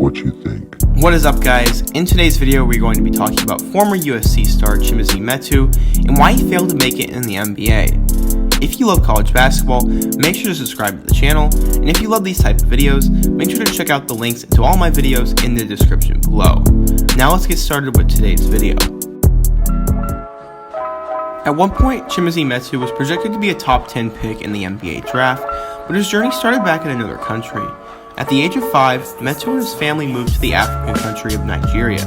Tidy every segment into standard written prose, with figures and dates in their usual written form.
what you think. What is up, guys? In today's video, we're going to be talking about former USC star Chimezie Metu and why he failed to make it in the NBA. If you love college basketball, make sure to subscribe to the channel, and if you love these type of videos, make sure to check out the links to all my videos in the description below. Now let's get started with today's video. At one point, Chimezie Metu was projected to be a top 10 pick in the NBA draft, but his journey started back in another country. At the age of 5, Metu and his family moved to the African country of Nigeria.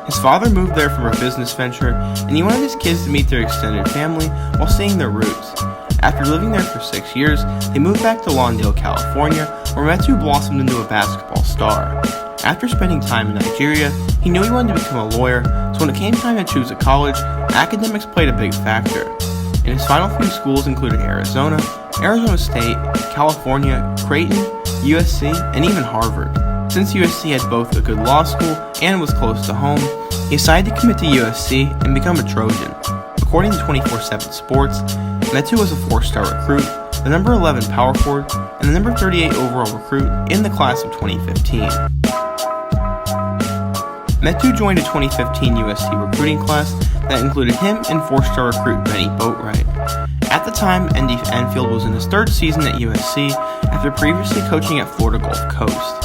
His father moved there for a business venture, and he wanted his kids to meet their extended family while seeing their roots. After living there for 6 years, they moved back to Lawndale, California, where Metu blossomed into a basketball star. After spending time in Nigeria, he knew he wanted to become a lawyer, so when it came time to choose a college, academics played a big factor. And his final few schools included Arizona, Arizona State, California, Creighton, USC, and even Harvard. Since USC had both a good law school and was close to home, he decided to commit to USC and become a Trojan. According to 24/7 Sports, Metu was a 4-star recruit, the number 11 power forward, and the number 38 overall recruit in the class of 2015. Metu joined a 2015 USC recruiting class that included him and 4-star recruit Benny Boatwright. At the time, Andy Enfield was in his 3rd season at USC after previously coaching at Florida Gulf Coast.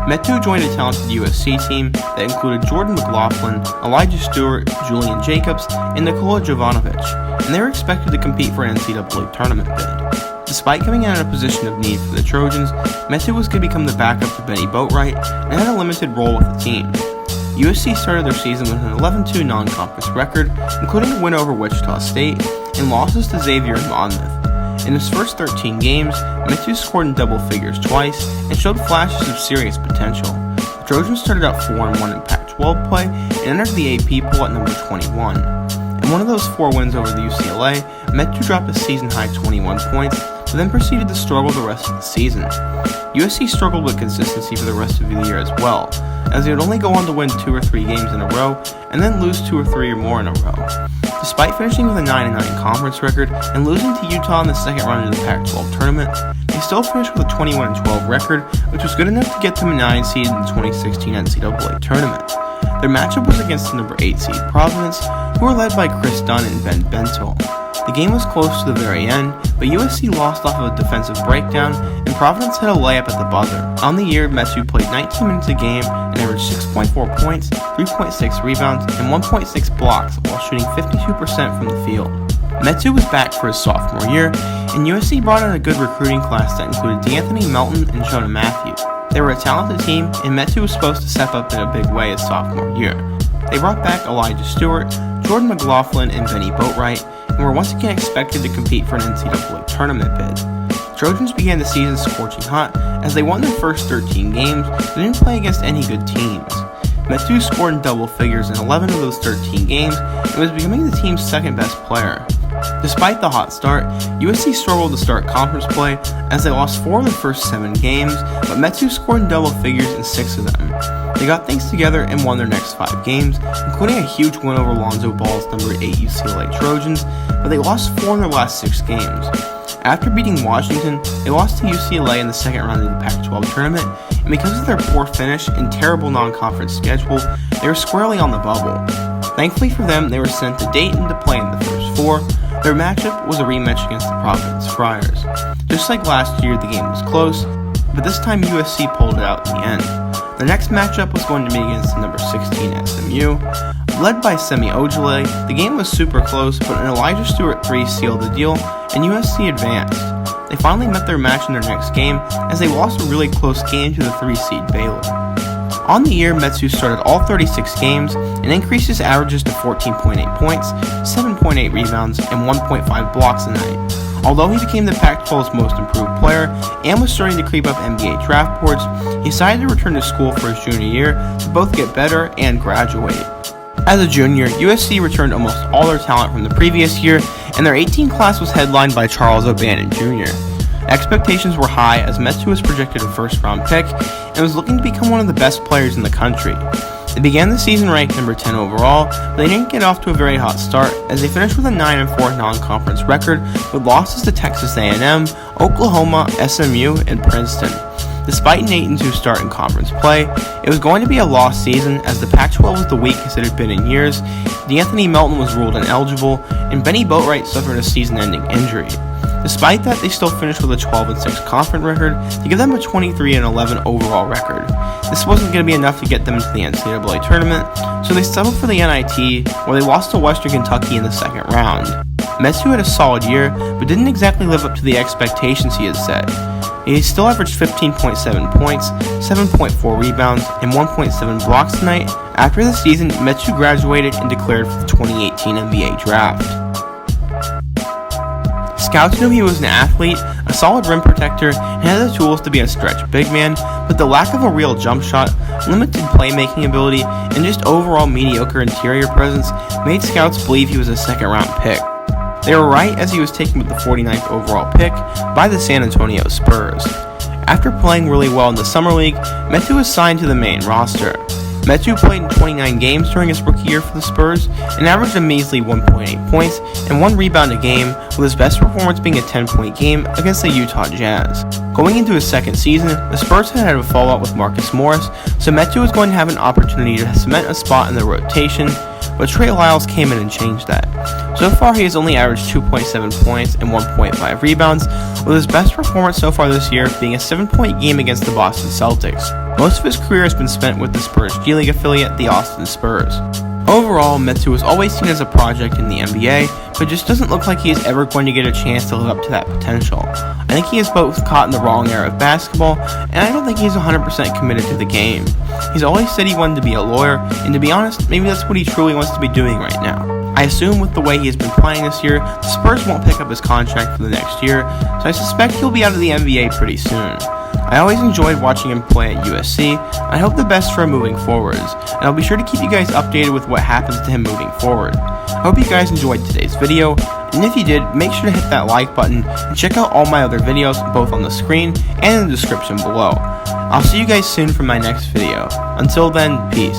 Metu joined a talented USC team that included Jordan McLaughlin, Elijah Stewart, Julian Jacobs, and Nikola Jovanovic, and they were expected to compete for an NCAA tournament bid. Despite coming in a position of need for the Trojans, Metu was going to become the backup to Benny Boatwright and had a limited role with the team. USC started their season with an 11-2 non-conference record, including a win over Wichita State and losses to Xavier and Monmouth. In his first 13 games, Metu scored in double figures twice and showed flashes of serious potential. The Trojans started out 4-1 in Pac-12 play and entered the AP poll at number 21. In one of those 4 wins over the UCLA, Metu dropped a season-high 21 points, but then proceeded to struggle the rest of the season. USC struggled with consistency for the rest of the year as well, as they would only go on to win 2 or 3 games in a row, and then lose 2 or 3 or more in a row. Despite finishing with a 9-9 conference record and losing to Utah in the second round of the Pac-12 tournament, they still finished with a 21-12 record, which was good enough to get them a 9 seed in the 2016 NCAA tournament. Their matchup was against the number 8 seed Providence, who were led by Chris Dunn and Ben Bentil. The game was close to the very end, but USC lost off of a defensive breakdown, and Providence hit a layup at the buzzer. On the year, Metu played 19 minutes a game and averaged 6.4 points, 3.6 rebounds, and 1.6 blocks while shooting 52% from the field. Metu was back for his sophomore year, and USC brought in a good recruiting class that included DeAnthony Melton and Jonah Matthews. They were a talented team, and Metu was supposed to step up in a big way his sophomore year. They brought back Elijah Stewart, Jordan McLaughlin, and Benny Boatwright, and were once again expected to compete for an NCAA tournament bid. The Trojans began the season scorching hot as they won their first 13 games but didn't play against any good teams. Metu scored in double figures in 11 of those 13 games and was becoming the team's second best player. Despite the hot start, USC struggled to start conference play as they lost 4 of the first 7 games, but Metu scored in double figures in 6 of them. They got things together and won their next 5 games, including a huge win over Lonzo Ball's number 8 UCLA Trojans, but they lost 4 in their last 6 games. After beating Washington, they lost to UCLA in the second round of the Pac-12 tournament, and because of their poor finish and terrible non-conference schedule, they were squarely on the bubble. Thankfully for them, they were sent to Dayton to play in the first 4. Their matchup was a rematch against the Providence Friars. Just like last year, the game was close, but this time USC pulled it out in the end. Their next matchup was going to be against the number 16 SMU. Led by Semi Ojeleye, the game was super close, but an Elijah Stewart 3 sealed the deal, and USC advanced. They finally met their match in their next game, as they lost a really close game to the 3 seed Baylor. On the year, Metu started all 36 games and increased his averages to 14.8 points, 7.8 rebounds, and 1.5 blocks a night. Although he became the Pac-12's most improved player and was starting to creep up NBA draft boards, he decided to return to school for his junior year to both get better and graduate. As a junior, USC returned almost all their talent from the previous year, and their 18 class was headlined by Charles O'Bannon Jr. Expectations were high as Metu was projected a first-round pick and was looking to become one of the best players in the country. They began the season ranked number 10 overall, but they didn't get off to a very hot start as they finished with a 9-4 non-conference record with losses to Texas A&M, Oklahoma, SMU, and Princeton. Despite an 8-2 start in conference play, it was going to be a lost season as the Pac-12 was the weakest it had been in years, D'Anthony Melton was ruled ineligible, and Benny Boatwright suffered a season-ending injury. Despite that, they still finished with a 12-6 conference record to give them a 23-11 overall record. This wasn't going to be enough to get them into the NCAA tournament, so they settled for the NIT, where they lost to Western Kentucky in the second round. Metu had a solid year, but didn't exactly live up to the expectations he had set. He still averaged 15.7 points, 7.4 rebounds, and 1.7 blocks tonight. After the season, Metu graduated and declared for the 2018 NBA draft. Scouts knew he was an athlete, a solid rim protector, and had the tools to be a stretch big man, but the lack of a real jump shot, limited playmaking ability, and just overall mediocre interior presence made scouts believe he was a second-round pick. They were right, as he was taken with the 49th overall pick by the San Antonio Spurs. After playing really well in the Summer League, Metu was signed to the main roster. Metu played in 29 games during his rookie year for the Spurs and averaged a measly 1.8 points and 1 rebound a game, with his best performance being a 10-point game against the Utah Jazz. Going into his second season, the Spurs had a fallout with Marcus Morris, so Metu was going to have an opportunity to cement a spot in the rotation, but Trey Lyles came in and changed that. So far, he has only averaged 2.7 points and 1.5 rebounds, with his best performance so far this year being a 7-point game against the Boston Celtics. Most of his career has been spent with the Spurs G League affiliate, the Austin Spurs. Overall, Metu was always seen as a project in the NBA, but just doesn't look like he is ever going to get a chance to live up to that potential. I think he is both caught in the wrong era of basketball, and I don't think he's 100% committed to the game. He's always said he wanted to be a lawyer, and to be honest, maybe that's what he truly wants to be doing right now. I assume with the way he has been playing this year, the Spurs won't pick up his contract for the next year, so I suspect he'll be out of the NBA pretty soon. I always enjoyed watching him play at USC, and I hope the best for him moving forwards, and I'll be sure to keep you guys updated with what happens to him moving forward. I hope you guys enjoyed today's video, and if you did, make sure to hit that like button and check out all my other videos both on the screen and in the description below. I'll see you guys soon for my next video. Until then, peace.